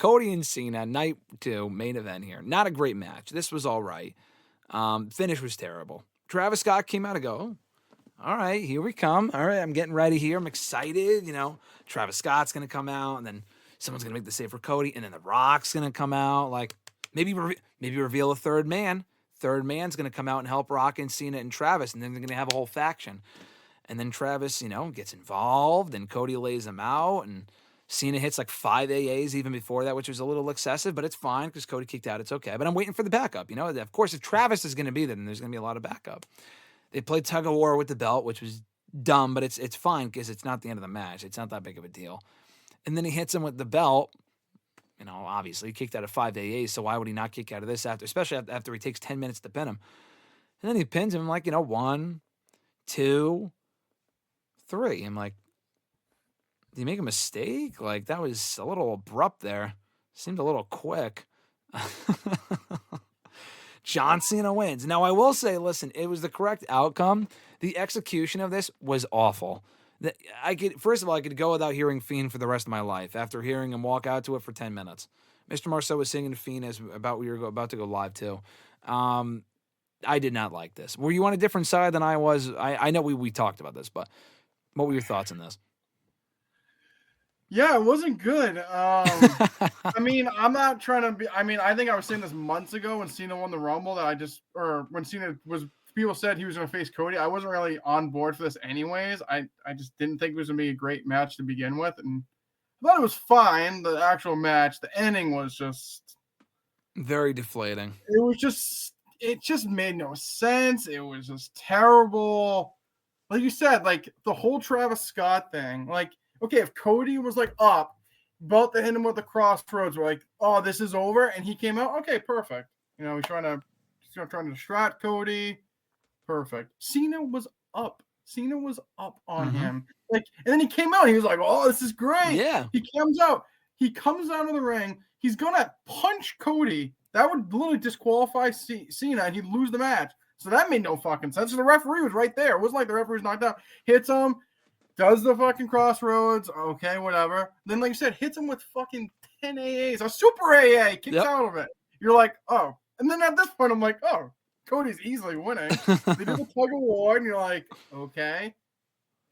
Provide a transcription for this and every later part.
Cody and Cena, night 2, main event here. Not a great match. This was all right. Finish was terrible. Travis Scott came out and go, oh, all right, here we come. All right, I'm getting ready here. I'm excited. Travis Scott's going to come out, and then someone's going to make the save for Cody, and then The Rock's going to come out. Like, maybe reveal a third man. Third man's going to come out and help Rock and Cena and Travis, and then they're going to have a whole faction. And then Travis, gets involved, and Cody lays him out, and Cena hits like 5 AAs even before that, which was a little excessive, but it's fine because Cody kicked out. It's okay. But I'm waiting for the backup. Of course, if Travis is going to be there, then there's going to be a lot of backup. They played tug of war with the belt, which was dumb, but it's fine because it's not the end of the match. It's not that big of a deal. And then he hits him with the belt. Obviously, he kicked out of 5 AAs, so why would he not kick out of this especially after he takes 10 minutes to pin him? And then he pins him like, 1, 2, 3. I'm like, did he make a mistake? Like, that was a little abrupt there. Seemed a little quick. John Cena wins. Now, I will say, listen, it was the correct outcome. The execution of this was awful. First of all, I could go without hearing Fiend for the rest of my life after hearing him walk out to it for 10 minutes. Mr. Marceau was singing Fiend we were about to go live too. I did not like this. Were you on a different side than I was? I know we talked about this, but what were your thoughts on this? Yeah, it wasn't good. I'm not trying to be. I think I was saying this months ago when Cena won the Rumble when Cena people said he was going to face Cody. I wasn't really on board for this anyways. I just didn't think it was going to be a great match to begin with. And I thought it was fine, the actual match. The ending was just very deflating. It just made no sense. It was just terrible. Like you said, like the whole Travis Scott thing, like, okay, if Cody was like up, about to hit him with the crossroads, we're like, oh, this is over, and he came out, okay, perfect. He's trying to distract Cody, perfect. Cena was up on him, like, and then he came out. He was like, oh, this is great. Yeah. He comes out of the ring. He's gonna punch Cody. That would literally disqualify Cena, and he'd lose the match. So that made no fucking sense. So the referee was right there. It wasn't like the referee was knocked out. Hits him. Does the fucking crossroads. Okay, whatever. Then, like you said, hits him with fucking 10 AAs. A super AA. Kicks out of it. You're like, oh. And then at this point, I'm like, oh, Cody's easily winning. They do the tug of war, and you're like, okay.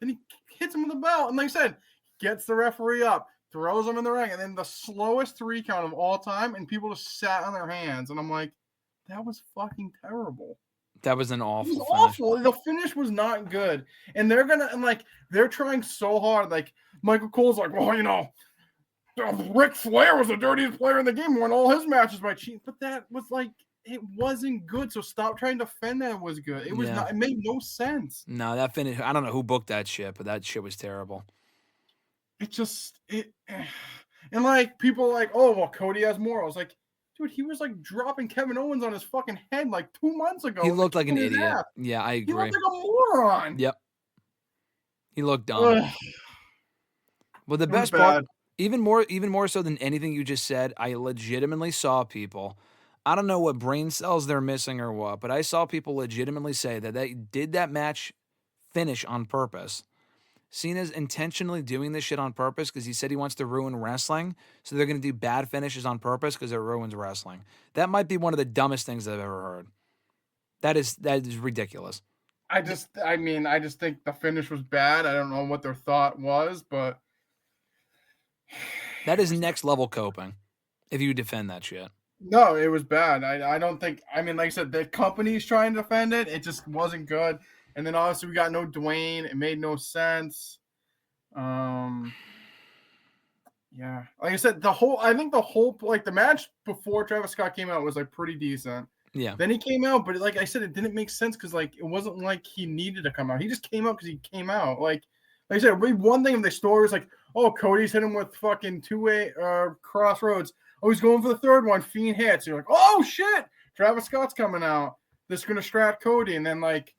Then he hits him with the belt. And like I said, gets the referee up, throws him in the ring, and then the slowest 3 count of all time, and people just sat on their hands. And I'm like, that was fucking terrible. That was an awful finish. Awful. The finish was not good. And they're trying so hard. Like, Michael Cole's like, well, Ric Flair was the dirtiest player in the game, won all his matches by cheating. But that was like, it wasn't good. So stop trying to defend that it was good. It was not, it made no sense. No, that finish, I don't know who booked that shit, but that shit was terrible. And like, people are like, oh, well, Cody has more. I was like, dude, he was like dropping Kevin Owens on his fucking head like 2 months ago. He looked like an idiot. Yeah, I agree. He looked like a moron. Yep. He looked dumb. Well, the best part, even more so than anything you just said, I legitimately saw people. I don't know what brain cells they're missing or what, but I saw people legitimately say that they did that match finish on purpose. Cena's intentionally doing this shit on purpose because he said he wants to ruin wrestling. So they're going to do bad finishes on purpose because it ruins wrestling. That might be one of the dumbest things I've ever heard. That is ridiculous. I just think the finish was bad. I don't know what their thought was, but that is next level coping if you defend that shit. No, it was bad. I don't think, like I said, the company's trying to defend it. It just wasn't good. And then obviously we got no Dwayne. It made no sense. Yeah. Like I said, the match before Travis Scott came out was like pretty decent. Yeah. Then he came out, but like I said, it didn't make sense because like it wasn't like he needed to come out. He just came out because he came out. Like I said, one thing of the story was like, oh, Cody's hit him with fucking 2-way crossroads. Oh, he's going for the third one. Fiend hits. You're like, oh shit, Travis Scott's coming out. This is gonna strat Cody, and then like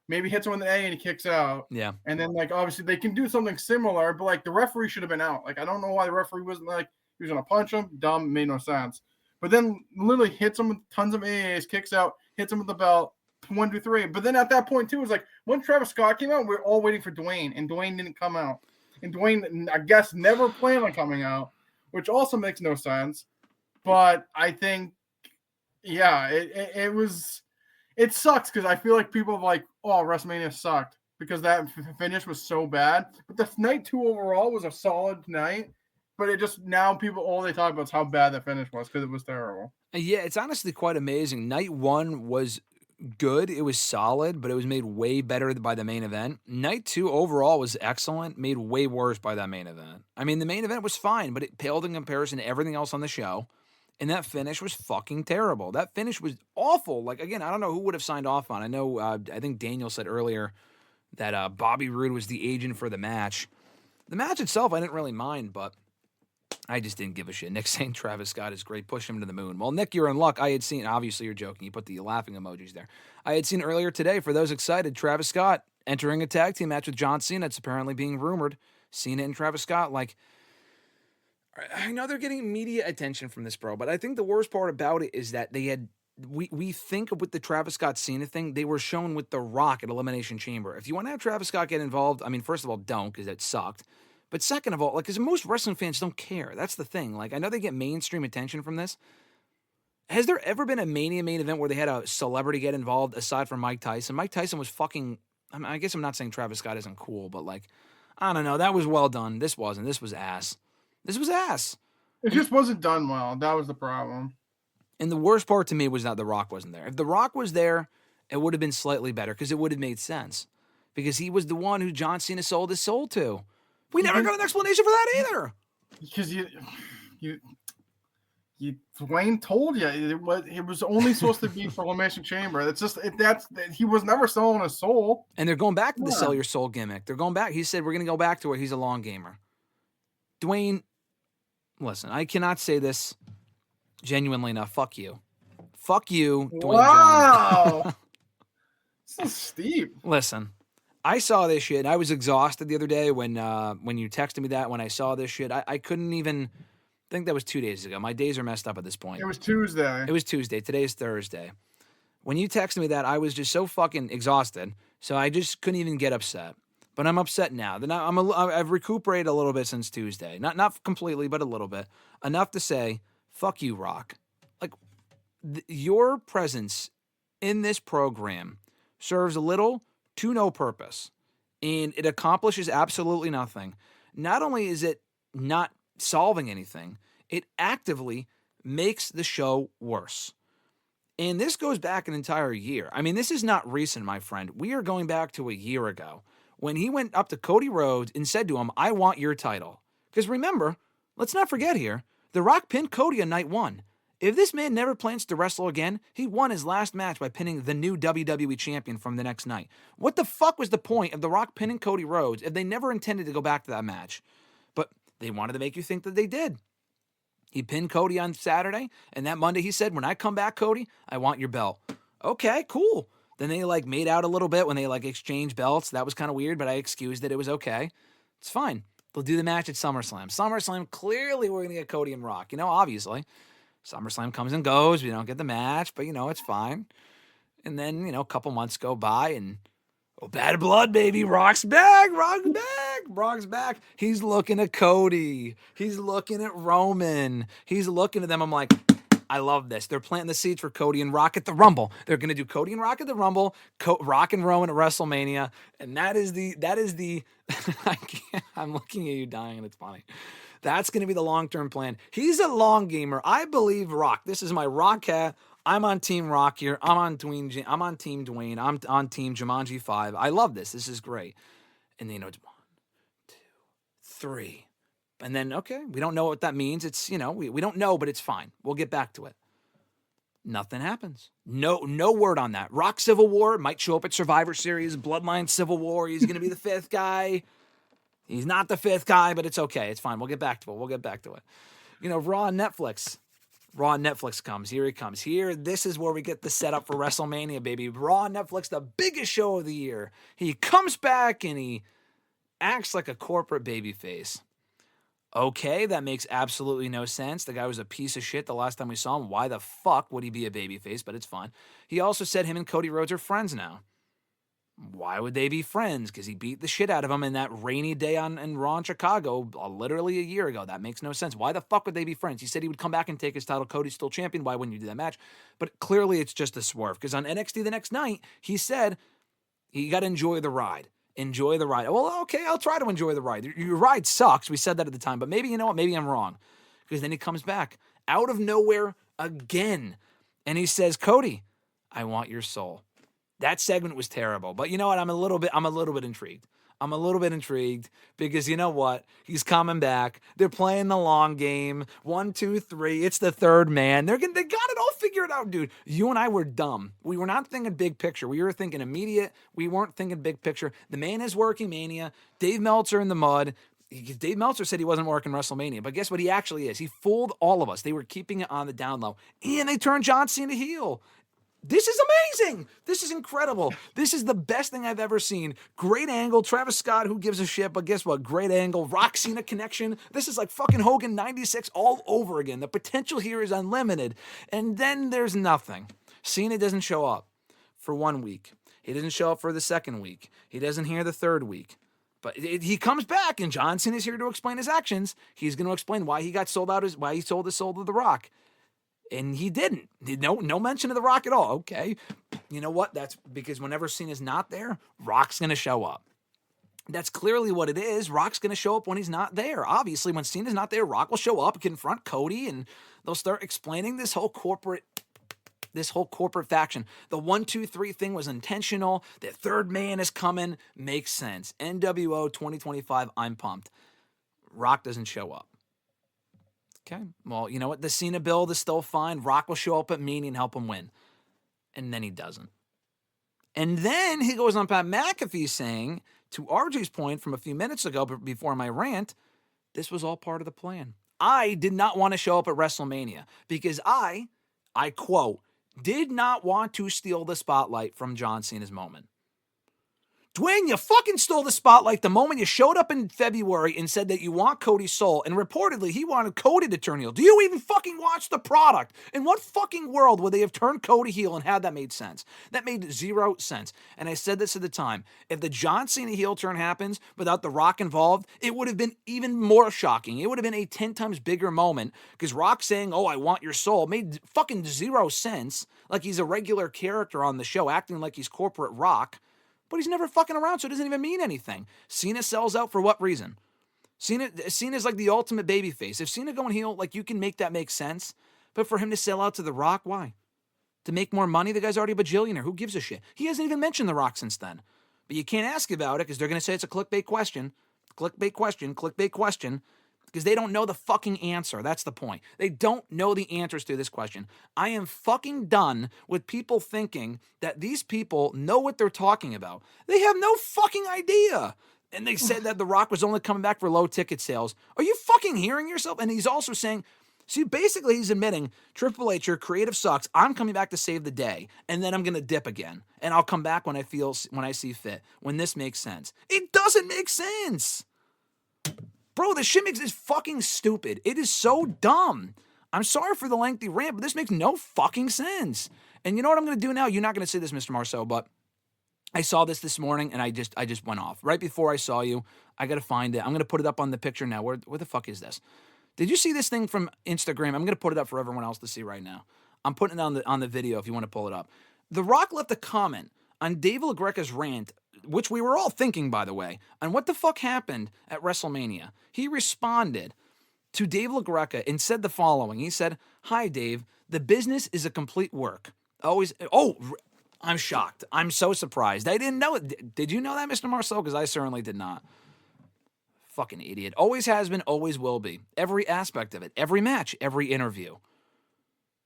maybe hits him with an A and he kicks out. Yeah. And then like obviously they can do something similar, but like the referee should have been out. Like I don't know why the referee wasn't like he was gonna punch him. Dumb, made no sense. But then literally hits him with tons of AAs, kicks out, hits him with the belt, 1, 2, 3. But then at that point too, it was like when Travis Scott came out, we we're all waiting for Dwayne, and Dwayne didn't come out. And Dwayne, I guess, never planned on coming out. which also makes no sense. But I think, yeah, it sucks because I feel like people are like, oh, WrestleMania sucked because that finish was so bad. But the night 2 overall was a solid night. But it just, now people, all they talk about is how bad the finish was because it was terrible. Yeah, it's honestly quite amazing. Night 1 was good. It was solid, but it was made way better by the main event. Night 2 overall was excellent, made way worse by that main event. I mean, the main event was fine, but it paled in comparison to everything else on the show. And that finish was fucking terrible. That finish was awful. Like, again, I don't know who would have signed off on. I know, I think Daniel said earlier that Bobby Roode was the agent for the match. The match itself, I didn't really mind, but I just didn't give a shit. Nick saying Travis Scott is great. Push him to the moon. Well, Nick, you're in luck. I had seen, obviously you're joking. You put the laughing emojis there. I had seen earlier today, for those excited, Travis Scott entering a tag team match with John Cena. It's apparently being rumored. Cena and Travis Scott, like, I know they're getting media attention from this, bro, but I think the worst part about it is that they had, we think with the Travis Scott Cena thing, they were shown with The Rock at Elimination Chamber. If you want to have Travis Scott get involved, I mean, first of all, don't, because that sucked. But second of all, like, because most wrestling fans don't care. That's the thing. Like, I know they get mainstream attention from this. Has there ever been a Mania main event where they had a celebrity get involved aside from Mike Tyson? Mike Tyson was fucking, I guess I'm not saying Travis Scott isn't cool, but like, I don't know. That was well done. This wasn't. This was ass. This was ass. It just wasn't done well. That was the problem. And the worst part to me was that The Rock wasn't there. If The Rock was there, it would have been slightly better because it would have made sense. Because he was the one who John Cena sold his soul to. We never got an explanation for that either. Because Dwayne told you it was only supposed to be for Elimination Chamber. He was never selling his soul. And they're going back to the sell your soul gimmick. They're going back. He said we're going to go back to where he's a long gamer. Dwayne, listen, I cannot say this genuinely enough. Fuck you. Fuck you, Dwayne Wow. So steep. Listen, I saw this shit. I was exhausted the other day when you texted me that. When I saw this shit, I couldn't even think that was 2 days ago. My days are messed up at this point. It was Tuesday. It was Tuesday. Today is Thursday. When you texted me that, I was just so fucking exhausted, so I just couldn't even get upset. But I'm upset now. I've recuperated a little bit since Tuesday. Not completely, but a little bit. Enough to say, fuck you, Rock. Like, your presence in this program serves little to no purpose, and it accomplishes absolutely nothing. Not only is it not solving anything, it actively makes the show worse. And this goes back an entire year. I mean, this is not recent, my friend. We are going back to a year ago when he went up to Cody Rhodes and said to him, I want your title. Because remember, let's not forget here, The Rock pinned Cody on night 1. If this man never plans to wrestle again, he won his last match by pinning the new WWE champion from the next night. What the fuck was the point of The Rock pinning Cody Rhodes if they never intended to go back to that match? But they wanted to make you think that they did. He pinned Cody on Saturday, and that Monday he said, when I come back, Cody, I want your belt. Okay, cool. Then they like made out a little bit when they like exchanged belts. That was kind of weird, but I excused it. It was okay. It's fine. They'll do the match at SummerSlam. SummerSlam, clearly we're going to get Cody and Rock. You know, obviously. SummerSlam comes and goes. We don't get the match, but, you know, it's fine. And then, you know, a couple months go by and, oh, bad blood, baby. Rock's back. Rock's back. Rock's back. He's looking at Cody. He's looking at Roman. He's looking at them. I'm like, I love this. They're planting the seeds for Cody and Rock at the Rumble. They're going to do Cody and Rock at the Rumble, Rock and Roman at WrestleMania. And that is the, I'm looking at you dying and it's funny. That's going to be the long-term plan. He's a long gamer. I believe Rock. This is my Rock hat. I'm on Team Rock here. I'm on Team Dwayne. I'm on Team Jumanji 5. I love this. This is great. And then, you know, it's 1, 2, 3. And then, okay, we don't know what that means. It's, you know, we don't know, but it's fine. We'll get back to it. Nothing happens. No word on that. Rock Civil War might show up at Survivor Series, Bloodline Civil War. He's going to be the 5th guy. He's not the 5th guy, but it's okay. It's fine. We'll get back to it. You know, Raw on Netflix. Raw on Netflix comes. Here he comes. Here, this is where we get the setup for WrestleMania, baby. Raw on Netflix, the biggest show of the year. He comes back and he acts like a corporate babyface. Okay, that makes absolutely no sense. The guy was a piece of shit the last time we saw him. Why the fuck would he be a babyface? But it's fine. He also said him and Cody Rhodes are friends now. Why would they be friends? Because he beat the shit out of him in that rainy day in Raw in Chicago literally a year ago. That makes no sense. Why the fuck would they be friends? He said he would come back and take his title. Cody's still champion. Why wouldn't you do that match? But clearly it's just a swerve. Because on NXT the next night, he said you got to enjoy the ride. Enjoy the ride. Well, okay, I'll try to enjoy the ride. Your ride sucks. We said that at the time. But maybe, you know what? Maybe I'm wrong. Because then he comes back out of nowhere again. And he says, Cody, I want your soul. That segment was terrible. But you know what? I'm a little bit intrigued. I'm a little bit intrigued because you know what? He's coming back. They're playing the long game. 1, 2, 3. It's the third man. They got it all figured out, dude. You and I were dumb. We were not thinking big picture. We were thinking immediate. We weren't thinking big picture. The man is working Mania. Dave Meltzer in the mud. Dave Meltzer said he wasn't working WrestleMania, but guess what? He actually is. He fooled all of us. They were keeping it on the down low, and they turned John Cena heel. This is amazing. This is incredible. This is the best thing I've ever seen. Great angle. Travis Scott, who gives a shit, but guess what? Great angle. Rock Cena connection. This is like fucking Hogan 96 all over again. The potential here is unlimited. And then there's nothing. Cena doesn't show up for 1 week. He doesn't show up for the second week. He doesn't here the third week. But he comes back, and John Cena's here to explain his actions. He's going to explain why he got sold out, why he sold his soul to The Rock. And he didn't. No mention of The Rock at all. Okay. You know what? That's because whenever Cena's not there, Rock's going to show up. That's clearly what it is. Rock's going to show up when he's not there. Obviously, when Cena's not there, Rock will show up, confront Cody, and they'll start explaining this whole corporate faction. The 1, 2, 3 thing was intentional. The third man is coming. Makes sense. NWO 2025, I'm pumped. Rock doesn't show up. Okay, well, you know what? The Cena build is still fine. Rock will show up at Mania and help him win. And then he doesn't. And then he goes on Pat McAfee saying, to RJ's point from a few minutes ago before my rant, this was all part of the plan. I did not want to show up at WrestleMania because I quote, did not want to steal the spotlight from John Cena's moment. Dwayne, you fucking stole the spotlight the moment you showed up in February and said that you want Cody's soul, and reportedly he wanted Cody to turn heel. Do you even fucking watch the product? In what fucking world would they have turned Cody heel and had that made sense? That made zero sense. And I said this at the time. If the John Cena heel turn happens without The Rock involved, it would have been even more shocking. It would have been a 10 times bigger moment because Rock saying, oh, I want your soul, made fucking zero sense. Like he's a regular character on the show acting like he's corporate Rock. But he's never fucking around, so it doesn't even mean anything. Cena sells out for what reason? Cena's like the ultimate babyface. If Cena going heel, like you can make that make sense. But for him to sell out to The Rock, why? To make more money? The guy's already a bajillionaire. Who gives a shit? He hasn't even mentioned The Rock since then. But you can't ask about it because they're going to say it's a clickbait question. Clickbait question. Because they don't know the fucking answer. That's the point. They don't know the answers to this question. I am fucking done with people thinking that these people know what they're talking about. They have no fucking idea. And they said that The Rock was only coming back for low ticket sales. Are you fucking hearing yourself? And he's also saying, see, basically he's admitting, Triple H, your creative sucks. I'm coming back to save the day. And then I'm going to dip again. And I'll come back when I see fit. When this makes sense. It doesn't make sense. Bro, this shit is fucking stupid. It is so dumb. I'm sorry for the lengthy rant, but this makes no fucking sense. And you know what I'm going to do now? You're not going to say this, Mr. Marceau, but I saw this morning, and I just went off. Right before I saw you, I got to find it. I'm going to put it up on the picture now. Where the fuck is this? Did you see this thing from Instagram? I'm going to put it up for everyone else to see right now. I'm putting it on the video if you want to pull it up. The Rock left a comment on Dave LaGreca's rant, which we were all thinking, by the way, on what the fuck happened at WrestleMania. He responded to Dave LaGreca and said the following. He said, hi, Dave. The business is a complete work. I'm shocked. I'm so surprised. I didn't know it. Did you know that, Mr. Marceau? Because I certainly did not. Fucking idiot. Always has been, always will be. Every aspect of it. Every match. Every interview.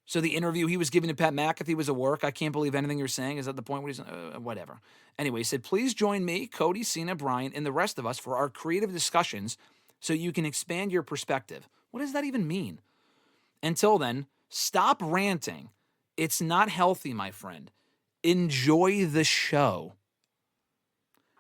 So the interview he was giving to Pat McAfee was a work. I can't believe anything you're saying. Is that the point where he's... whatever. Anyway, he said, please join me, Cody, Cena, Bryan, and the rest of us for our creative discussions so you can expand your perspective. What does that even mean? Until then, stop ranting. It's not healthy, my friend. Enjoy the show.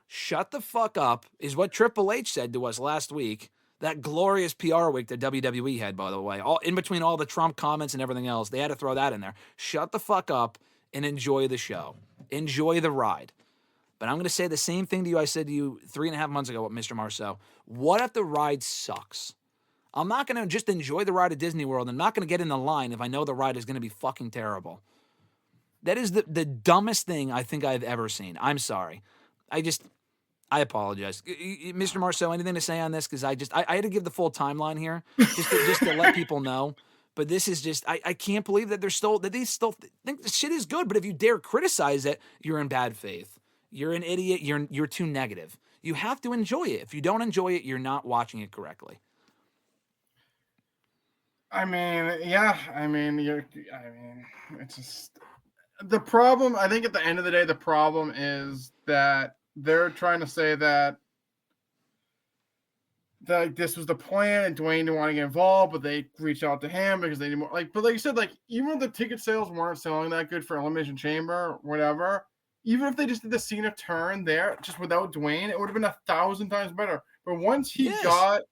Shut the fuck up is what Triple H said to us last week. That glorious PR week that WWE had, by the way. All in between all the Trump comments and everything else, they had to throw that in there. Shut the fuck up and enjoy the show. Enjoy the ride. But I'm going to say the same thing to you I said to you 3.5 months ago with Mr. Marceau. What if the ride sucks? I'm not going to just enjoy the ride at Disney World. I'm not going to get in the line if I know the ride is going to be fucking terrible. That is the dumbest thing I think I've ever seen. I'm sorry. I apologize. Mr. Marceau, anything to say on this? Because I had to give the full timeline here just to let people know. But this is just, I can't believe that they still think the shit is good. But if you dare criticize it, you're in bad faith. You're an idiot. You're too negative. You have to enjoy it. If you don't enjoy it, you're not watching it correctly. I mean, yeah. It's just the problem. I think at the end of the day, the problem is that they're trying to say that this was the plan and Dwayne didn't want to get involved, but they reached out to him because they need more. But like you said, even if the ticket sales weren't selling that good for Elimination Chamber, whatever, even if they just did the Cena turn there, just without Dwayne, it would have been 1,000 times better. But once he got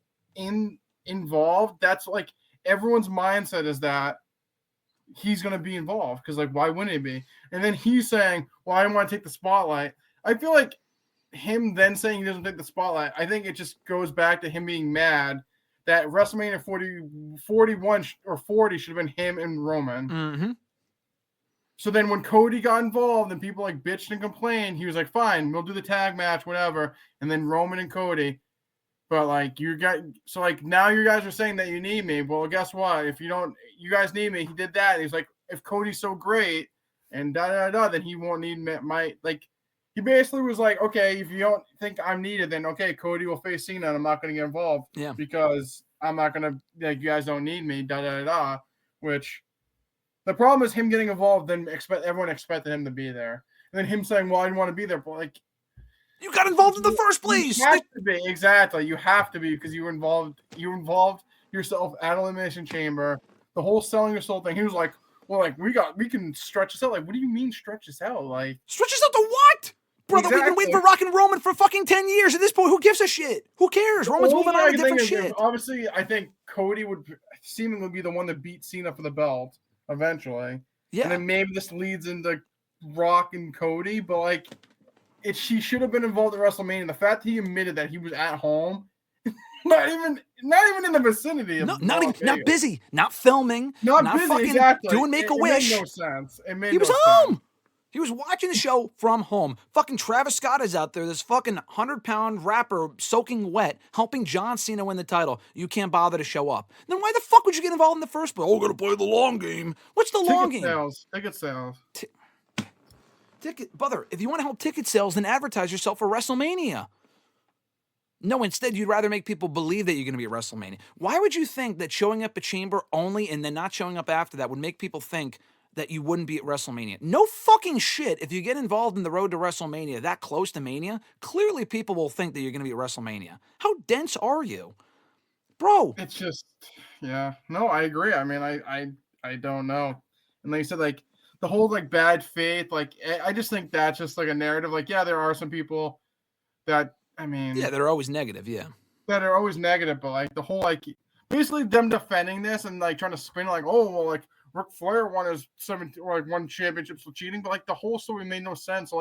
involved, that's like everyone's mindset is that he's going to be involved because why wouldn't he be? And then he's saying, well, I don't want to take the spotlight. I feel like him then saying he doesn't take the spotlight, I think it just goes back to him being mad that WrestleMania 41 or 40 should have been him and Roman. Mm-hmm. So then when Cody got involved and people bitched and complained, he was like, fine, we'll do the tag match, whatever. And then Roman and Cody. But now you guys are saying that you need me. Well, guess what? If you guys need me, he did that. And he's like, if Cody's so great and then he won't need he basically was like, okay, if you don't think I'm needed, then okay, Cody will face Cena and I'm not going to get involved because I'm not going to, you guys don't need me, which the problem is him getting involved, then everyone expected him to be there. And then him saying, well, I didn't want to be there, but you got involved in the first place. You have to be, exactly. You have to be because you involved yourself at Elimination Chamber. The whole selling your soul thing. He was like, well, we can stretch this out. What do you mean stretch this out? Stretch this out to what? Brother, we've been waiting for Rock and Roman for fucking 10 years. At this point, who gives a shit? Who cares? Roman's moving on to different shit. Obviously, I think Cody would seemingly be the one that beat Cena for the belt eventually. Yeah. And then maybe this leads into Rock and Cody, but she should have been involved at WrestleMania. The fact that he admitted that he was at home, not even in the vicinity of not busy, not filming, not busy, fucking exactly. doing Make-A-Wish. It made no sense. He was home. He was watching the show from home. Fucking Travis Scott is out there, this fucking 100-pound rapper soaking wet, helping John Cena win the title. You can't bother to show up. Then why the fuck would you get involved in the first place? Oh, we're going to play the long game. What's the long game? Ticket sales. Brother, if you want to help ticket sales, then advertise yourself for WrestleMania. No, instead, you'd rather make people believe that you're going to be at WrestleMania. Why would you think that showing up at Chamber only and then not showing up after that would make people think that you wouldn't be at WrestleMania? No fucking shit. If you get involved in the road to WrestleMania that close to Mania, clearly people will think that you're going to be at WrestleMania. How dense are you? Bro. It's just, yeah. No, I agree. I mean, I don't know. And like you said, the whole bad faith, I just think that's just a narrative. Yeah, there are some people that, that are always negative, yeah. That are always negative, but the whole basically them defending this and trying to spin Ric Flair won his 1 championships for cheating, but the whole story made no sense.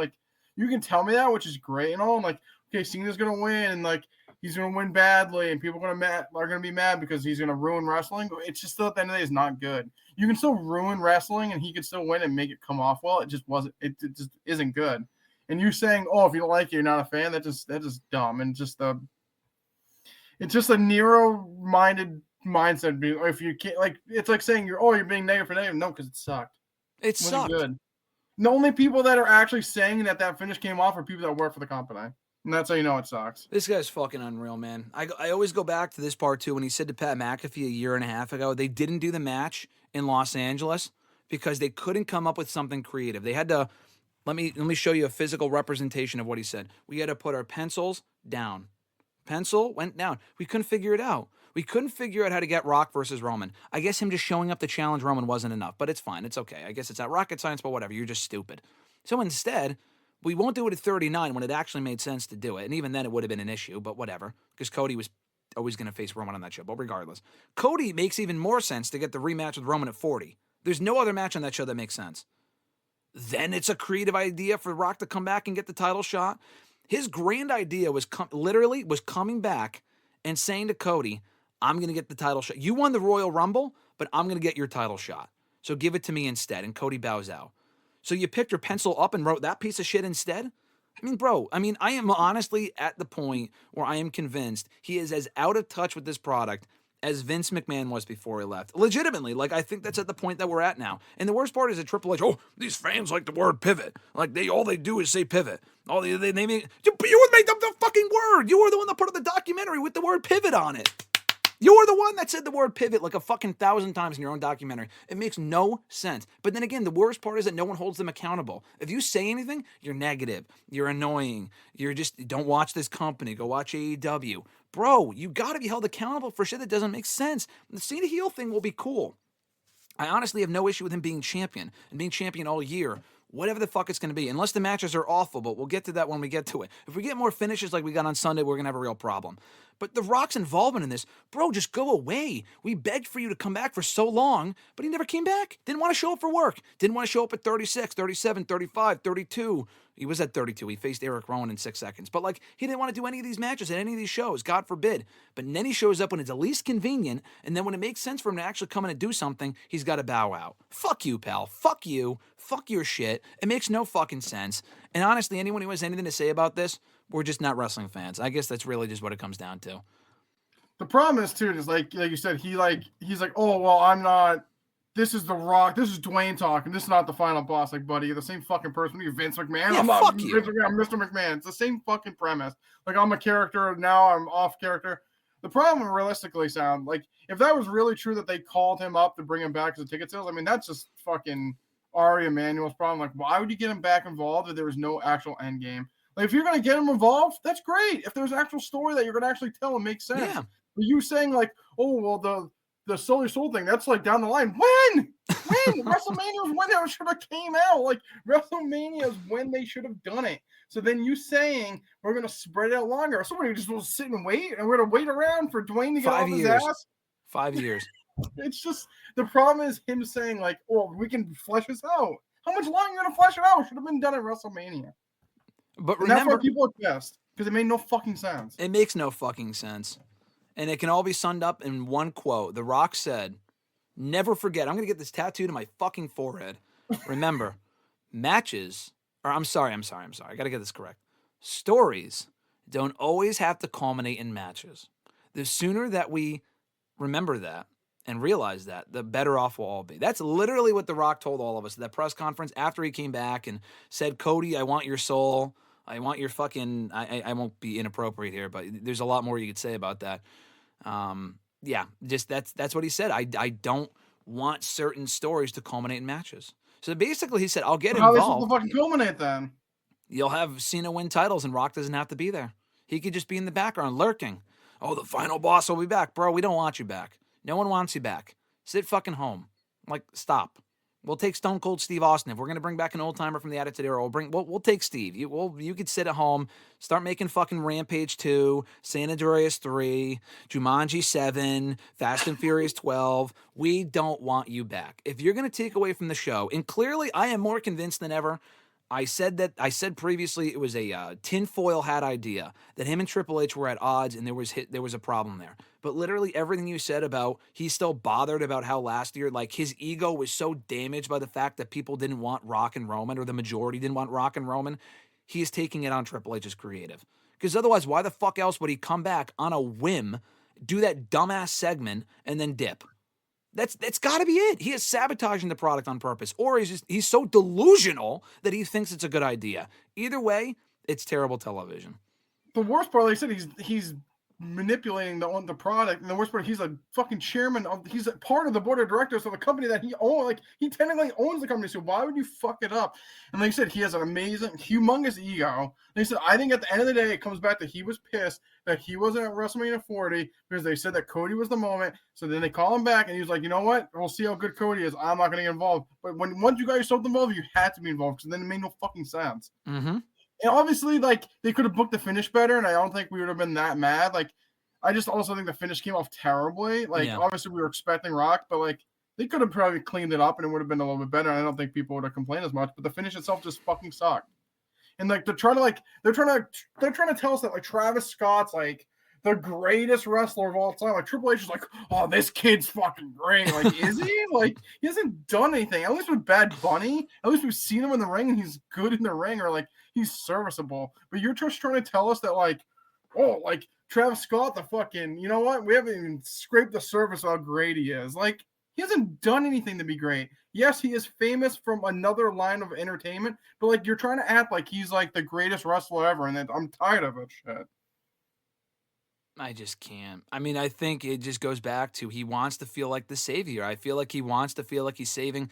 You can tell me that, which is great and all. And okay, Cena's gonna win, and he's gonna win badly, and people are gonna be mad because he's gonna ruin wrestling. It's just still at the end of the day, it's not good. You can still ruin wrestling, and he can still win and make it come off well. It just wasn't. It just isn't good. And you saying, oh, if you don't like it, you're not a fan. That's just dumb and it's just a narrow-minded mindset. If you can't, it's like saying you're being negative for negative. No, because it sucked. It sucked. Good. The only people that are actually saying that finish came off are people that work for the company. And that's how you know it sucks. This guy's fucking unreal, man. I always go back to this part, too, when he said to Pat McAfee a year and a half ago, they didn't do the match in Los Angeles because they couldn't come up with something creative. They had to, let me show you a physical representation of what he said. We had to put our pencils down. Pencil went down. We couldn't figure it out. We couldn't figure out how to get Rock versus Roman. I guess him just showing up to challenge Roman wasn't enough, but it's fine. It's okay. I guess it's not rocket science, but whatever. You're just stupid. So instead, we won't do it at 39 when it actually made sense to do it. And even then, it would have been an issue, but whatever, because Cody was always going to face Roman on that show. But regardless, Cody makes even more sense to get the rematch with Roman at 40. There's no other match on that show that makes sense. then it's a creative idea for Rock to come back and get the title shot. His grand idea was literally coming back and saying to Cody, I'm going to get the title shot. You won the Royal Rumble, but I'm going to get your title shot. So give it to me instead. And Cody bows out. So you picked your pencil up and wrote that piece of shit instead? I mean, bro, I am honestly at the point where I am convinced he is as out of touch with this product as Vince McMahon was before he left. Legitimately, like, I think that's at the point that we're at now. And the worst part is that Triple H, these fans like the word pivot. Like, all they do is say pivot. All they make, you made up the fucking word. You were the one that put up the documentary with the word pivot on it. You were the one that said the word pivot like a fucking 1,000 times in your own documentary. It makes no sense. But then again, the worst part is that no one holds them accountable. If you say anything, you're negative. You're annoying. Don't watch this company. Go watch AEW. Bro, you got to be held accountable for shit that doesn't make sense. The Cena heel thing will be cool. I honestly have no issue with him being champion and being champion all year. Whatever the fuck it's going to be. Unless the matches are awful, but we'll get to that when we get to it. If we get more finishes like we got on Sunday, we're going to have a real problem. But The Rock's involvement in this, bro, just go away. We begged for you to come back for so long, but he never came back. Didn't want to show up for work. Didn't want to show up at 36, 37, 35, 32. He was at 32. He faced Eric Rowan in 6 seconds. But, like, he didn't want to do any of these matches at any of these shows, God forbid. But then he shows up when it's the least convenient, and then when it makes sense for him to actually come in and do something, he's got to bow out. Fuck you, pal. Fuck you. Fuck your shit. It makes no fucking sense. And honestly, anyone who has anything to say about this, we're just not wrestling fans. I guess that's really just what it comes down to. The problem is, too, is like you said, he's like, oh, well, I'm not. This is The Rock. This is Dwayne talking. This is not the final boss. Like, buddy, you're the same fucking person. You're Vince McMahon. Yeah, I'm not fuck you. Vince McMahon. I'm Mr. McMahon. It's the same fucking premise. Like, I'm a character. Now I'm off character. The problem realistically sound like if that was really true that they called him up to bring him back to the ticket sales, I mean, that's just fucking Ari Emanuel's problem. Like, why would you get him back involved if there was no actual end game? Like, if you're going to get him involved, that's great. If there's actual story that you're going to actually tell, it makes sense. Yeah. But you saying like, oh, well, the Soul Soul thing, that's like down the line. When? WrestleMania was when that should have came out. Like, WrestleMania is when they should have done it. So then you saying we're going to spread it out longer. Somebody just will sit and wait, and we're going to wait around for Dwayne to get off his ass. 5 years. It's just, the problem is him saying like, oh, we can flesh this out. How much longer are you going to flesh it out? It should have been done at WrestleMania. But and remember, that's why people are pissed, because it made no fucking sense. It makes no fucking sense. And it can all be summed up in one quote. The Rock said, never forget, I'm going to get this tattooed on my fucking forehead. Remember, matches, or I'm sorry. I got to get this correct. Stories don't always have to culminate in matches. The sooner that we remember that and realize that, the better off we'll all be. That's literally what The Rock told all of us at that press conference after he came back and said, Cody, I want your soul. I want your fucking, I won't be inappropriate here, but there's a lot more you could say about that. Yeah, just that's what he said. I don't want certain stories to culminate in matches. So basically he said, I'll get involved. How are they supposed to fucking culminate then? You'll have Cena win titles and Rock doesn't have to be there. He could just be in the background lurking. Oh, the final boss will be back. Bro, we don't want you back. No one wants you back. Sit fucking home. Like, stop. We'll take Stone Cold Steve Austin. If we're going to bring back an old timer from the Attitude Era, we'll take Steve. You could sit at home, start making fucking Rampage 2, San Andreas 3, Jumanji 7, Fast and Furious 12. We don't want you back. If you're going to take away from the show, and clearly I am more convinced than ever, I said previously it was a tinfoil hat idea that him and Triple H were at odds and there was a problem there. But literally everything you said about he's still bothered about how last year, like his ego was so damaged by the fact that people didn't want Rock and Roman, or the majority didn't want Rock and Roman, he is taking it on Triple H's creative. Because otherwise, why the fuck else would he come back on a whim, do that dumbass segment, and then dip? That's got to be it. He is sabotaging the product on purpose, or he's so delusional that he thinks it's a good idea. Either way, it's terrible television. The worst part, like I said, he's manipulating the product, and the worst part, he's a fucking chairman he's a part of the board of directors of the company that he owns. Like, he technically owns the company, so why would you fuck it up? And like I said, he has an amazing, humongous ego. And he said, I think at the end of the day, it comes back to he was pissed that he wasn't at WrestleMania 40 because they said that Cody was the moment. So then they call him back, and he was like, you know what? We'll see how good Cody is. I'm not going to get involved. But once you guys sold involved, you had to be involved, because then it made no fucking sense. Mm-hmm. And obviously, like, they could have booked the finish better, and I don't think we would have been that mad. Like, I just also think the finish came off terribly. Like, Obviously, we were expecting Rock, but, like, They could have probably cleaned it up and it would have been a little bit better. I don't think people would have complained as much, but the finish itself just fucking sucked. And like they're trying to tell us that like Travis Scott's like the greatest wrestler of all time. Like Triple H is like, oh, this kid's fucking great. Like, is he? Like, he hasn't done anything. At least with Bad Bunny, at least we've seen him in the ring and he's good in the ring, or like he's serviceable. But you're just trying to tell us that like, oh, like Travis Scott, the fucking, you know what? We haven't even scraped the surface of how great he is. Like, he hasn't done anything to be great. Yes, he is famous from another line of entertainment, but like you're trying to act like he's like the greatest wrestler ever, and I'm tired of it. Shit. I just can't. I mean, I think it just goes back to he wants to feel like the savior. I feel like he wants to feel like he's saving.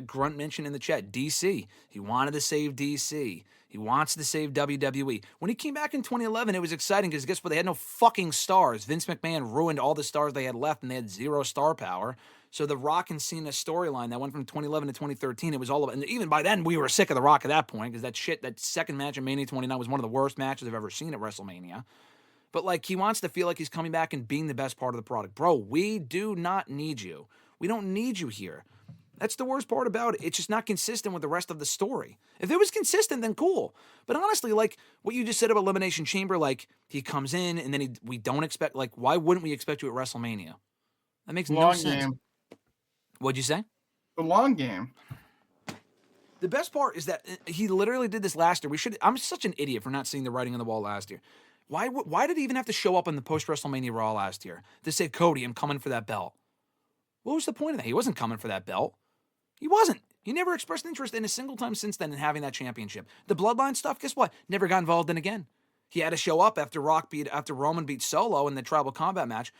Grunt mentioned in the chat, DC. He wanted to save DC. He wants to save WWE. When he came back in 2011, it was exciting because guess what? They had no fucking stars. Vince McMahon ruined all the stars they had left, and they had zero star power. So the Rock and Cena storyline that went from 2011 to 2013, it was all about, and even by then we were sick of the Rock at that point because that second match in Mania 29 was one of the worst matches I've ever seen at WrestleMania. But like he wants to feel like he's coming back and being the best part of the product. Bro, we do not need you. We don't need you here. That's the worst part about it. It's just not consistent with the rest of the story. If it was consistent, then cool. But honestly, like what you just said about Elimination Chamber, like he comes in and then we don't expect, like why wouldn't we expect you at WrestleMania? That makes no sense. Game. What'd you say? The long game. The best part is that he literally did this last year. I'm such an idiot for not seeing the writing on the wall last year. Why did he even have to show up in the post-WrestleMania Raw last year to say, Cody, I'm coming for that belt? What was the point of that? He wasn't coming for that belt. He wasn't. He never expressed interest in a single time since then in having that championship. The Bloodline stuff, guess what? Never got involved in again. He had to show up after Roman beat Solo in the Tribal Combat match.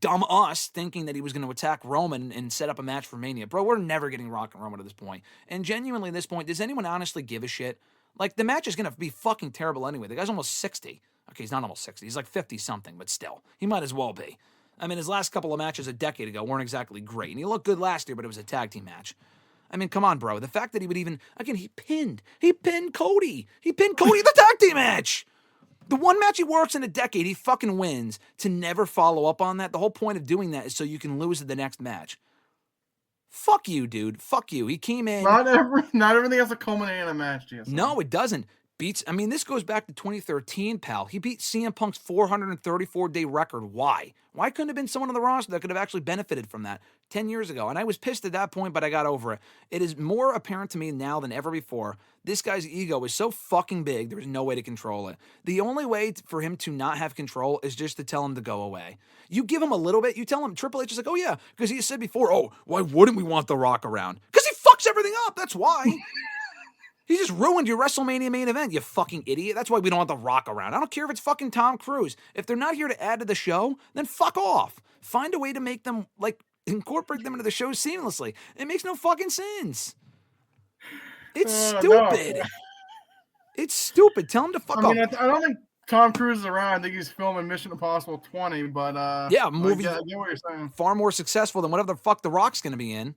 Dumb us thinking that he was going to attack Roman and set up a match for Mania. Bro, we're never getting Rock and Roman at this point. And genuinely at this point, does anyone honestly give a shit? Like, the match is going to be fucking terrible anyway. The guy's almost 60. Okay, he's not almost 60. He's like 50-something, but still. He might as well be. I mean, his last couple of matches a decade ago weren't exactly great. And he looked good last year, but it was a tag team match. I mean, come on, bro. The fact that he would even... Again, he pinned Cody. He pinned Cody in the tag team match. The one match he works in a decade, he fucking wins. To never follow up on that, the whole point of doing that is so you can lose at the next match. Fuck you, dude. Fuck you. He came in... Not everything has to culminate in a match, GSM. No, it doesn't. This goes back to 2013, pal. He beat CM Punk's 434-day record. Why? Why couldn't it have been someone on the roster that could have actually benefited from that 10 years ago? And I was pissed at that point, but I got over it. It is more apparent to me now than ever before. This guy's ego is so fucking big, there's no way to control it. The only way for him to not have control is just to tell him to go away. You give him a little bit, you tell him, Triple H is like, oh yeah, because he said before, oh, why wouldn't we want The Rock around? Because he fucks everything up, that's why. He just ruined your WrestleMania main event, you fucking idiot. That's why we don't want The Rock around. I don't care if it's fucking Tom Cruise. If they're not here to add to the show, then fuck off. Find a way to make them, like, incorporate them into the show seamlessly. It makes no fucking sense. It's stupid. No. It's stupid. Tell him to fuck off. I don't think Tom Cruise is around. I think he's filming Mission Impossible 20, but... yeah, movie I get what you're saying. Far more successful than whatever the fuck The Rock's going to be in.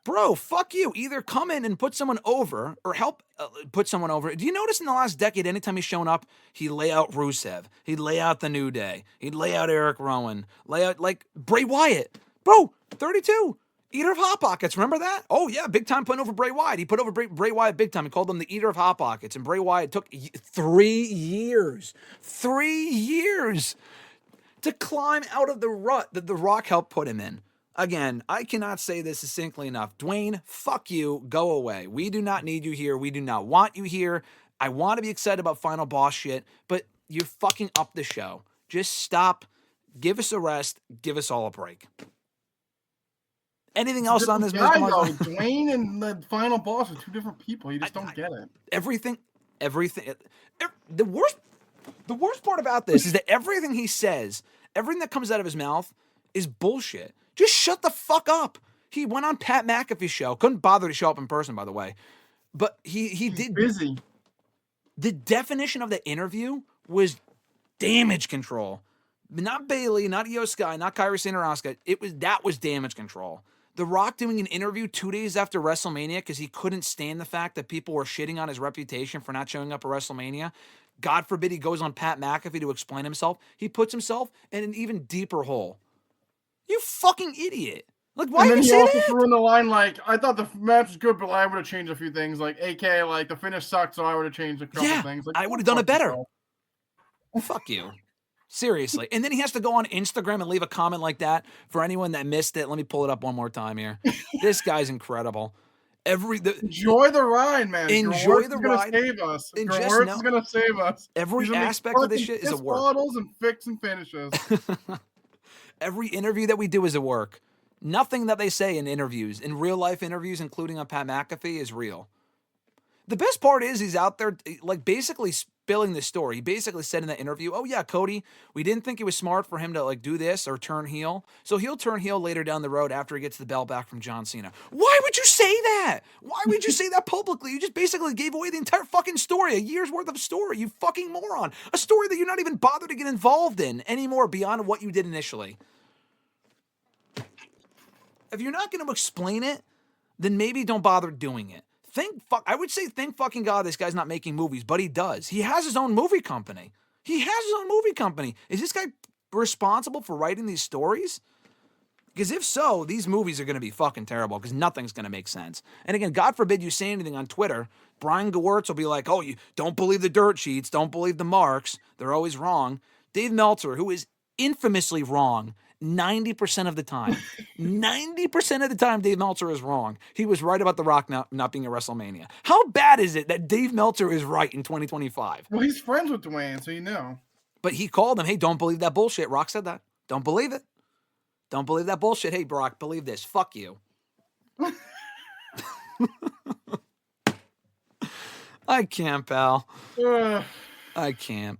Bro, fuck you. Either come in and put someone over or help put someone over. Do you notice in the last decade, anytime he's shown up, he'd lay out Rusev. He'd lay out The New Day. He'd lay out Eric Rowan. Lay out, like, Bray Wyatt. Bro, 32. Eater of Hot Pockets. Remember that? Oh, yeah, big time putting over Bray Wyatt. He put over Bray Wyatt big time. He called him the Eater of Hot Pockets. And Bray Wyatt took 3 years. 3 years to climb out of the rut that The Rock helped put him in. Again, I cannot say this succinctly enough. Dwayne, fuck you. Go away. We do not need you here. We do not want you here. I want to be excited about Final Boss shit, but you're fucking up the show. Just stop. Give us a rest. Give us all a break. Anything else on this? Dwayne and the Final Boss are two different people. You just don't get it. Everything. The worst part about this is that everything he says, everything that comes out of his mouth is bullshit. Just shut the fuck up. He went on Pat McAfee Show. Couldn't bother to show up in person, by the way. But he did. Busy. The definition of the interview was damage control. Not Bayley, not Io Sky, not Kairi Sane or Asuka. That was damage control. The Rock doing an interview 2 days after WrestleMania because he couldn't stand the fact that people were shitting on his reputation for not showing up at WrestleMania. God forbid he goes on Pat McAfee to explain himself. He puts himself in an even deeper hole. You fucking idiot. Like, why And then did he you say also that? threw in the line like, I thought the match was good, but I would have changed a few things. Like, AK, like the finish sucked, so I would have changed a couple things. Like, I would have done it better. Fuck you. Seriously. And then he has to go on Instagram and leave a comment like that. For anyone that missed it, let me pull it up one more time here. This guy's incredible. Enjoy the ride, man. Enjoy the ride. Gonna save us. And just Gewurz know, is gonna save us. every aspect of this shit is a work. Bottles and fix and finishes. Every interview that we do is a work. Nothing that they say in interviews, in real life interviews, including on Pat McAfee, is real. The best part is he's out there like basically spilling the story. He basically said in that interview, oh yeah, Cody, we didn't think it was smart for him to like do this or turn heel. So he'll turn heel later down the road after he gets the belt back from John Cena. Why would you say that? Why would you say that publicly? You just basically gave away the entire fucking story, a year's worth of story, you fucking moron. A story that you're not even bothered to get involved in anymore beyond what you did initially. If you're not going to explain it, then maybe don't bother doing it. I would say thank fucking God this guy's not making movies, but he does. He has his own movie company. Is this guy responsible for writing these stories? Because if so, these movies are going to be fucking terrible because nothing's going to make sense. And again, God forbid you say anything on Twitter. Brian Gewurz will be like, oh, you don't believe the dirt sheets, don't believe the marks. They're always wrong. Dave Meltzer, who is infamously wrong 90% of the time. 90% of the time, Dave Meltzer is wrong. He was right about The Rock not being at WrestleMania. How bad is it that Dave Meltzer is right in 2025? Well, he's friends with Dwayne, so you know. But he called him, hey, don't believe that bullshit. Rock said that. Don't believe it. Don't believe that bullshit. Hey, Brock, believe this. Fuck you. I can't, pal. I can't.